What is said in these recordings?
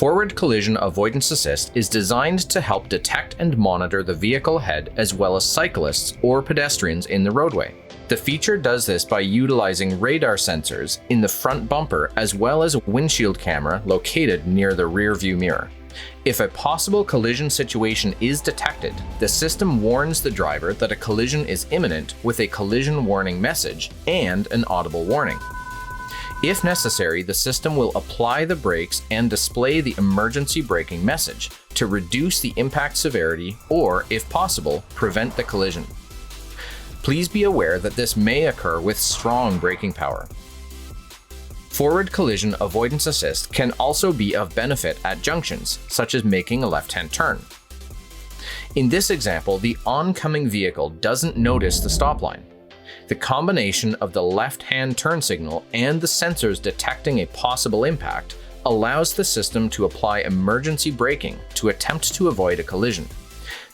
Forward Collision Avoidance Assist is designed to help detect and monitor the vehicle ahead as well as cyclists or pedestrians in the roadway. The feature does this by utilizing radar sensors in the front bumper as well as a windshield camera located near the rear view mirror. If a possible collision situation is detected, the system warns the driver that a collision is imminent with a collision warning message and an audible warning. If necessary, the system will apply the brakes and display the emergency braking message to reduce the impact severity or, if possible, prevent the collision. Please be aware that this may occur with strong braking power. Forward Collision Avoidance Assist can also be of benefit at junctions, such as making a left-hand turn. In this example, the oncoming vehicle doesn't notice the stop line. The combination of the left-hand turn signal and the sensors detecting a possible impact allows the system to apply emergency braking to attempt to avoid a collision.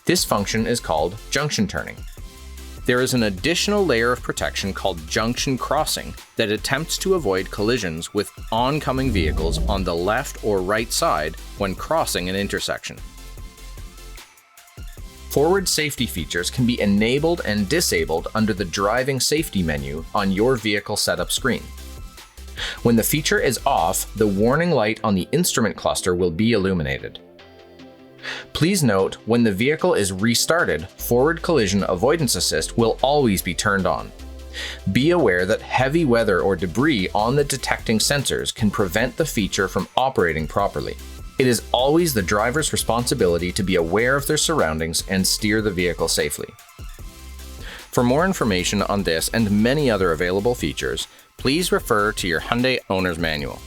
This function is called junction turning. There is an additional layer of protection called junction crossing that attempts to avoid collisions with oncoming vehicles on the left or right side when crossing an intersection. Forward safety features can be enabled and disabled under the driving safety menu on your vehicle setup screen. When the feature is off, the warning light on the instrument cluster will be illuminated. Please note, when the vehicle is restarted, Forward Collision Avoidance Assist will always be turned on. Be aware that heavy weather or debris on the detecting sensors can prevent the feature from operating properly. It is always the driver's responsibility to be aware of their surroundings and steer the vehicle safely. For more information on this and many other available features, please refer to your Hyundai Owner's Manual.